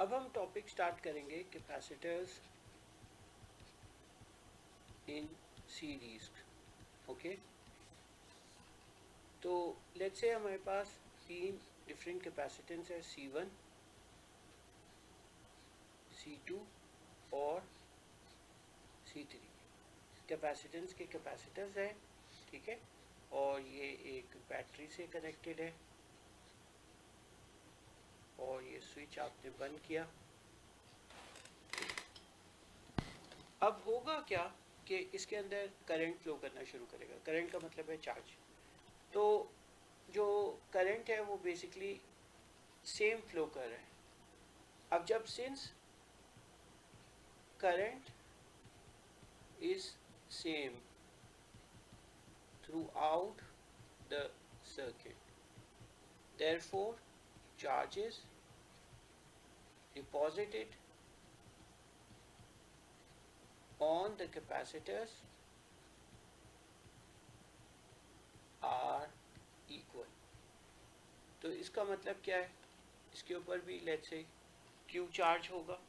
अब हम topic start करेंगे कैपेसिटर्स इन सीरीज। ओके, तो लेट्स से हमारे पास तीन डिफरेंट कैपेसिटेंस है, C1, C2 और C3। कैपेसिटेंस के कैपेसिटर्स है, ठीक है, और ये एक बैटरी से कनेक्टेड है और ये स्विच आपने बंद किया। अब होगा क्या कि इसके अंदर करंट फ्लो करना शुरू करेगा। करंट का मतलब है चार्ज। तो जो करंट है वो बेसिकली सेम फ्लो कर रहा है। अब जब since current is same through out the circuit, therefore charges deposited on the capacitors are equal। तो इसका मतलब क्या है, इसके ऊपर भी लेट्स से Q चार्ज होगा।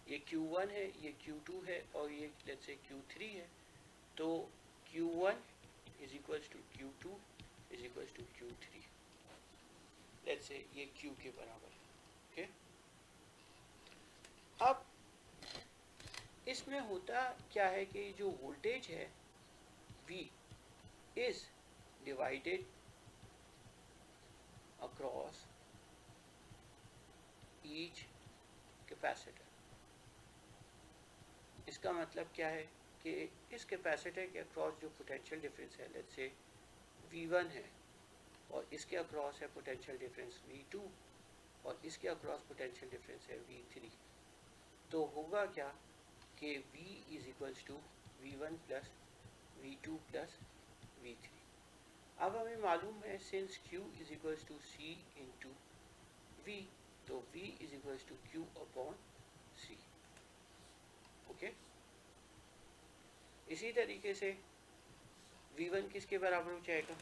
ये Q1 है, ये Q2 है और ये लेट्स से Q3 है। तो Q1 is equals to Q2 is equals to Q3। Let's say ये Q के बराबर है। ओके, अब इसमें होता क्या है कि जो वोल्टेज है V is divided across each capacitor. इसका मतलब क्या है कि इस कैपेसिटर के अक्रॉस जो पोटेंशियल डिफरेंस है, लेट्स से V1 है और इसके अक्रॉस है पोटेंशियल डिफरेंस V2 और इसके अक्रॉस पोटेंशियल डिफरेंस है V3। तो होगा क्या कि V is equals to V1 plus V2 plus V3। अब हमें मालूम है since Q is equals to C into V, तो V is equals to Q upon C। Okay, इसी तरीके से V1 किसके बराबर हो जाएगा,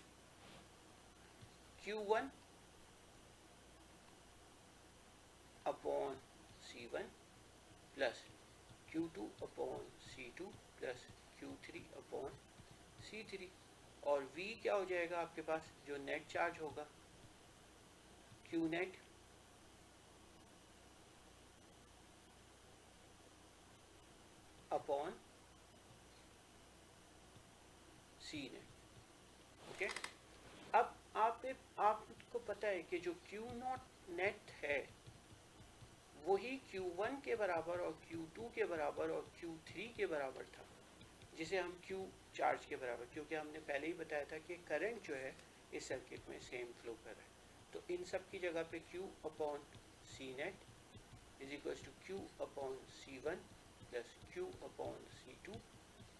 Q1 upon C1 plus Q2 upon C2 plus Q3 upon C3। और V क्या हो जाएगा आपके पास, जो नेट चार्ज होगा Q net upon C net. Okay, अब आपको पता है कि जो Q नॉट नेट है वही Q1 के बराबर और Q2 के बराबर और Q3 के बराबर था, जिसे हम Q चार्ज के बराबर, क्योंकि हमने पहले ही बताया था कि करंट जो है इस सर्किट में सेम फ्लो कर रहा है। तो इन सब की जगह पे Q upon C net is equal to Q upon C1 plus Q upon C2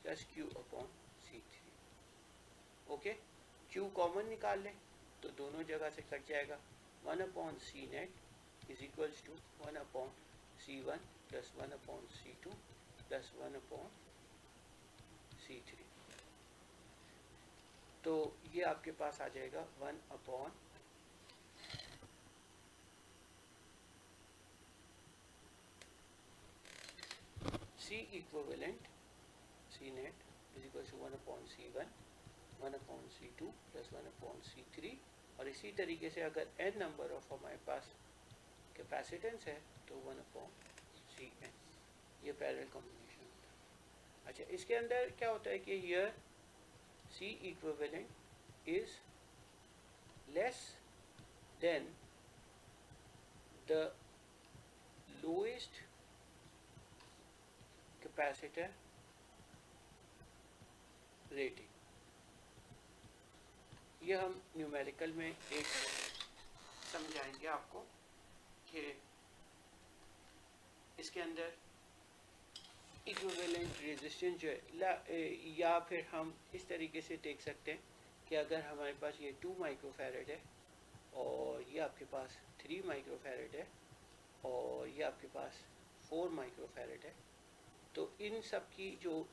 plus Q upon C3। Okay, Q common निकाल लें तो दोनों जगह से कट जाएगा। 1 upon C net is equals to 1 upon C1 plus 1 upon C2 plus 1 upon C3। तो ये आपके पास आ जाएगा 1 upon C equivalent C net is equal to 1 upon C1 1 upon C2 plus 1 upon C3। और इसी तरीके से अगर n नंबर ऑफ हमारे पास कैपेसिटेंस है तो 1 अपॉन Cn। ये पैरेलल कॉम्बिनेशन होता है। अच्छा, इसके अंदर क्या होता है कि here C equivalent is less than the lowest capacitor rating. ये हम न्यूमेरिकल में एक समझाएंगे आपको कि इसके अंदर इक्विवेलेंट रेजिस्टेंस जो है, या फिर हम इस तरीके से देख सकते हैं कि अगर हमारे पास ये 2 माइक्रोफैरड है और ये आपके पास 3 माइक्रोफैरड है और ये आपके पास 4 माइक्रोफैरड है, तो इन सब की जो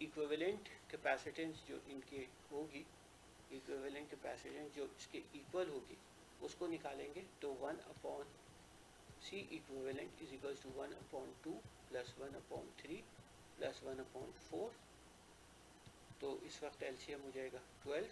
इक्विवेलेंट कैपेसिटेंस जो इनके होगी, इक्विवेलेंट कैपेसिटेंस जो इसके इक्वल होगी, उसको निकालेंगे तो 1 upon C equivalent is equals to 1/2 plus 1/3 plus 1/4. तो इस वक्त LCM हो जाएगा 12.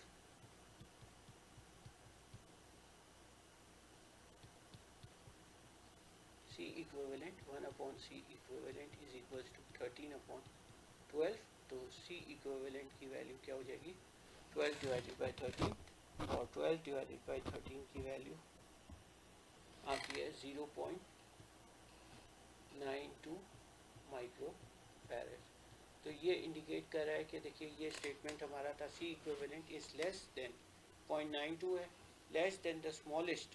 C equivalent 1/C equivalent is equals to 13/12. तो C equivalent की वैल्यू क्या हो जाएगी 12 डिवाइडेड बाई 13 और 12 डिवाइडेड बाई 13 की वैल्यू आती है 0.92 माइक्रो फैरेड. तो ये इंडिकेट कर रहा है कि देखिए ये स्टेटमेंट हमारा था C equivalent is less than 0.92 है, less than the smallest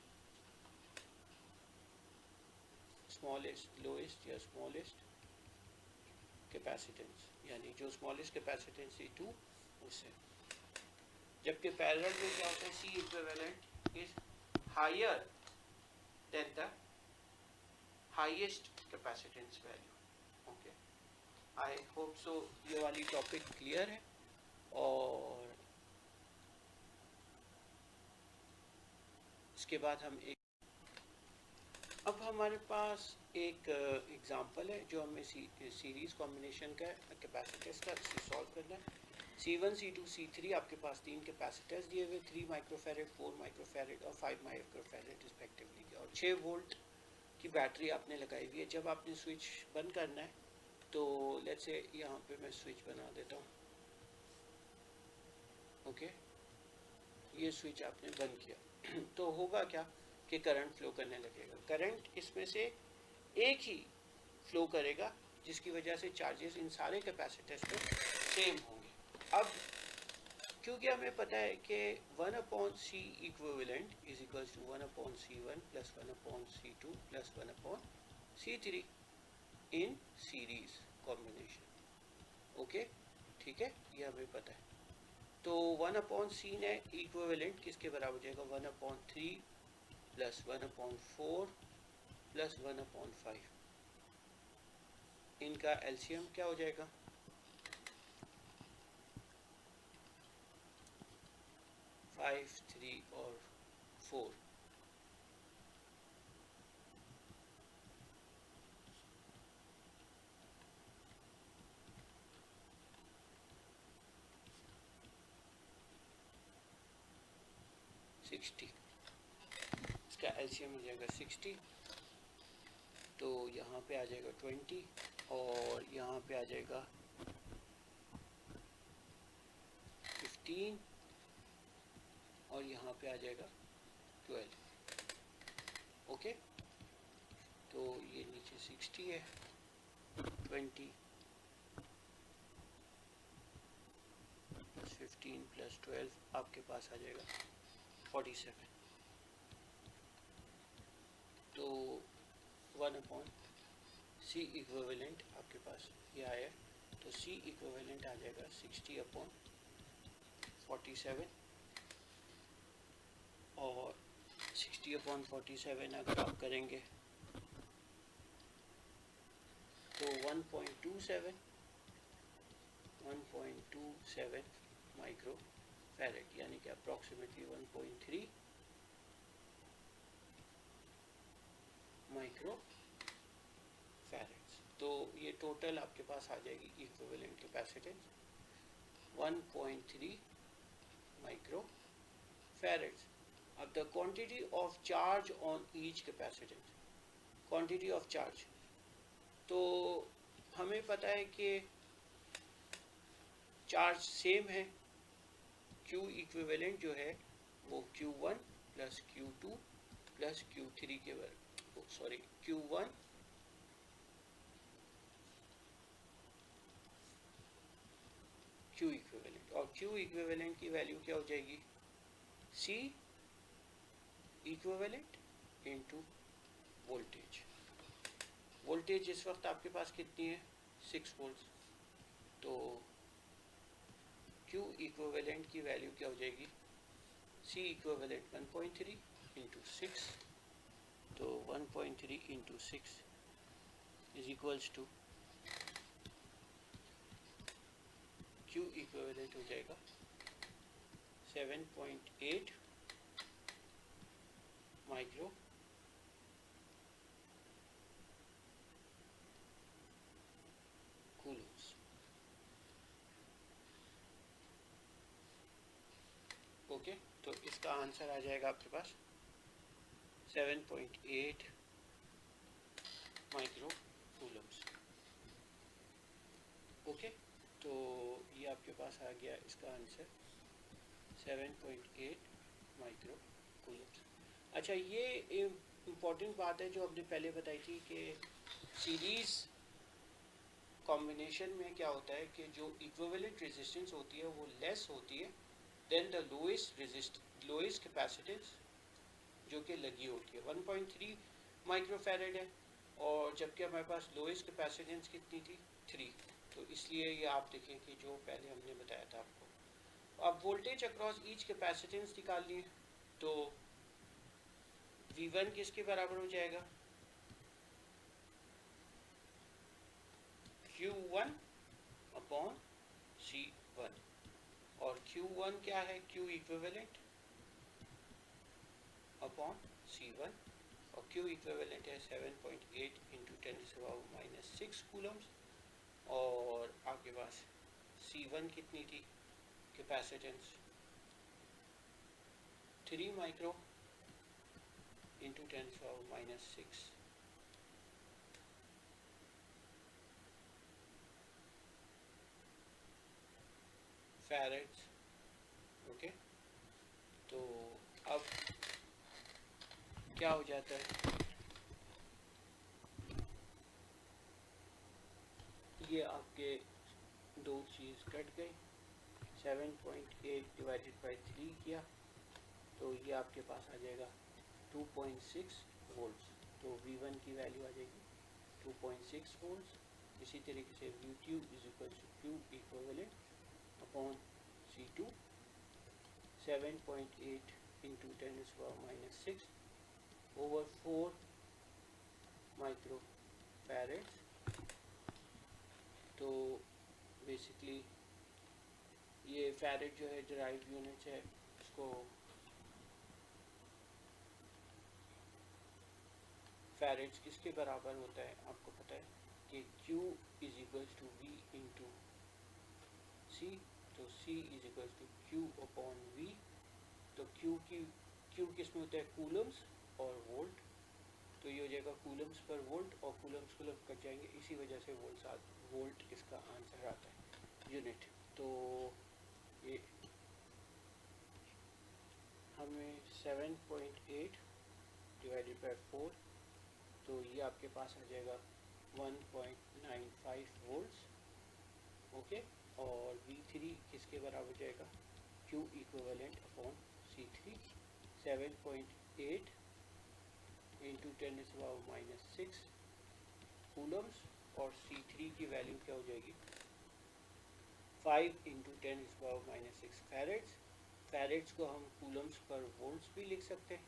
lowest या स्मॉलेस्ट कैपेसिटेंस, यानी जो स्मॉलेस्ट कैपेसिटेंस थी 2 उससे. जबकि पैरेलल में क्या होता है C equivalent is higher than the highest capacitance value. Okay, I hope so ये वाली टॉपिक क्लियर है. और इसके बाद हम अब हमारे पास एक एग्जांपल है जो हमें सीरीज़ कॉम्बिनेशन का कैपेसिटर्स का सॉल्व करना है. C1, C2, C3 आपके पास 3 कैपेसिटर्स दिए हुए 3 माइक्रोफैरेड, 4 माइक्रोफैरेड और 5 माइक्रोफैरेड रिस्पेक्टिवली, और 6 वोल्ट की बैटरी आपने लगाई हुई है. जब आपने स्विच बंद करना है तो लेट्स से यहाँ पे मैं स्विच बना देता हूँ. ओके, ये स्विच आपने बंद किया तो होगा क्या कि करंट फ्लो करने लगेगा. करंट इसमें से एक ही फ्लो करेगा जिसकी वजह से चार्जेस इन सारे कैपेसिटर्स पे सेम होंगे. अब क्योंकि हमें पता है कि 1/C equivalent is equals to 1/C1 plus 1/C2 plus 1/C3 in series combination. Okay, ठीक है, ये हमें पता है. तो 1/C ने इक्विवेलेंट किसके बराबर हो जाएगा 1/3 प्लस 1/4 प्लस 1/5. इनका एलसीएम क्या हो जाएगा 5, 3 और 4. इसका एलसीएम हो जाएगा 60. तो यहाँ पे आ जाएगा 20 और यहाँ पे आ जाएगा 15 और यहाँ पे आ जाएगा 12. ओके, तो ये नीचे 60 है, 20 प्लस 15 प्लस 12 आपके पास आ जाएगा 47. तो 1/C इक्विवेलेंट आपके पास ये आया. तो C इक्विवेलेंट आ जाएगा 60/47 और 60/47 अगर आप करेंगे तो 1.27 माइक्रो फैरेड, यानी कि अप्रॉक्सीमेटली 1.3 माइक्रो फैरेड्स. तो ये टोटल आपके पास आ जाएगी इक्विवेलेंट कैपेसिटेंस 1.3 माइक्रो फैरेड्स. अब the quantity of charge on each capacitance, quantity of charge, तो हमें पता है कि चार्ज सेम है. Q इक्विवेलेंट जो है वो Q1 plus Q2 plus Q3 के Q1 Q इक्विवेलेंट, और Q इक्विवेलेंट की वैल्यू क्या हो जाएगी C equivalent into voltage. Voltage इस वक्त आपके पास कितनी है 6 वोल्ट. तो Q इक्विवेलेंट की वैल्यू क्या हो जाएगी C इक्विवेलेंट 1.3 इंटू 6. तो 1.3 into 6 is equals to Q equivalent हो जाएगा 7.8 माइक्रो तो इसका आंसर आ जाएगा आपके पास 7.8 माइक्रो कूलम्स। ओके, तो ये आपके पास आ गया इसका आंसर 7.8 माइक्रो कूलम्स। अच्छा, ये इम्पॉर्टेंट बात है जो आपने पहले बताई थी कि सीरीज़ कॉम्बिनेशन में क्या होता है कि जो इक्विवेलेंट रेजिस्टेंस होती है वो लेस होती है देन द लोएस्ट कैपेसिटेंस जो कि लगी होती है। 1.3 माइक्रोफैरेड है और जबकि हमारे पास लोएस्ट कैपेसिटेंस कितनी थी 3, तो इसलिए ये आप देखें कि जो पहले हमने बताया था आपको। अब वोल्टेज अक्रॉस ईच कैपेसिटेंस निकालनी है तो V1 किसके बराबर हो जाएगा Q1 अपॉन C1, और Q1 क्या है Q इक्विवेलेंट अपॉन C1, और Q इक्विवेलेंट है 7.8 इंटू 10⁻⁻6 कूलम्स, और आपके पास C1 कितनी थी कैपेसिटेंस 3 माइक्रो इंटू 10⁻⁻6 फैरेड्स। ओके, तो अब क्या हो जाता है, ये आपके दो चीज़ कट गई, 7.8 डिवाइडेड बाई 3 किया तो ये आपके पास आ जाएगा 2.6 वोल्ट्स। तो V1 की वैल्यू आ जाएगी 2.6 वोल्ट्स। इसी तरीके से V2 is equal to Q equivalent upon C2, 7.8 into 10⁻⁻6 over 4 micro farads. तो बेसिकली ये फैरेड जो है डिराइव्ड यूनिट है, इसको फैरेड्स किसके बराबर होता है आपको पता है कि Q is equals to V into C, तो C is equals to Q upon V। तो Q किस में होता है कूलम्स और वोल्ट, तो ये हो जाएगा कूलम्स पर वोल्ट, और कूलम्स कट जाएंगे, इसी वजह से वोल्ट इसका आंसर आता है यूनिट। तो ये हमें 7.8 डिवाइडेड बाई 4, तो ये आपके पास आ जाएगा 1.95 वोल्ट्स। ओके, और V3 किसके बराबर जाएगा Q equivalent upon C3, 7.8 into 10⁻⁻6 Coulomb's, और C3 की वैल्यू क्या हो जाएगी 5 इंटू 10⁻⁻6 फैरेड्स। फैरेड्स को हम कूलम्स पर वोल्ट्स भी लिख सकते हैं,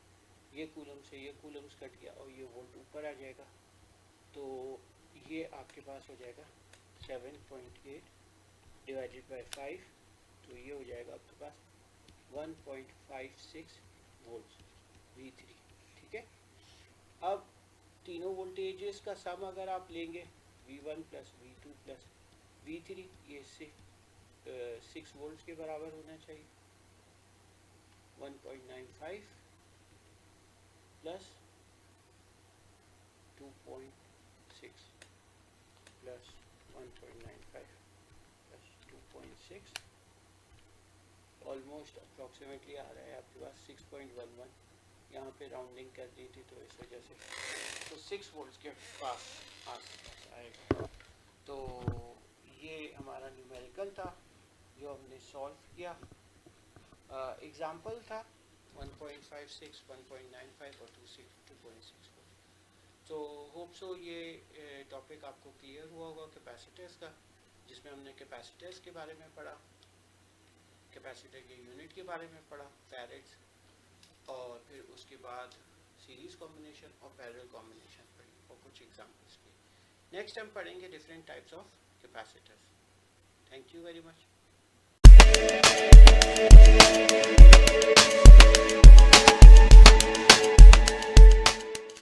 ये कूलम से ये कूलम्स कट गया और ये वोल्ट ऊपर आ जाएगा, तो ये आपके पास हो जाएगा 7.8 डिवाइडेड बाई 5, तो ये हो जाएगा आपके पास 1.56 वोल्ट्स V3। ठीक है, अब तीनों वोल्टेजेस का सम अगर आप लेंगे V1 plus V2 plus V3, ये 6 वोल्ट्स के बराबर होना चाहिए। 1.95 plus 2.6 plus 1.95 plus 2.6 almost approximately आ रहा है आपके पास 6.11। यहाँ पे राउंडिंग कर दी थी तो इस वजह से तो 6 वोल्ट्स के पास आएगा। तो ये हमारा न्यूमेरिकल था जो हमने सॉल्व किया, एग्जाम्पल था 1.56, 1.95 और 2.6। तो होप सो ये टॉपिक आपको क्लियर हुआ होगा कैपेसिटर्स का, जिसमें हमने कैपेसिटर्स के बारे में पढ़ा, कैपेसिटर के यूनिट के बारे में पढ़ा, फैरेड्स, और फिर उसके बाद सीरीज कॉम्बिनेशन और पैरेलल कॉम्बिनेशन पढ़ी और कुछ एग्जांपल्स की। नेक्स्ट हम पढ़ेंगे different types of capacitors. Thank you very much.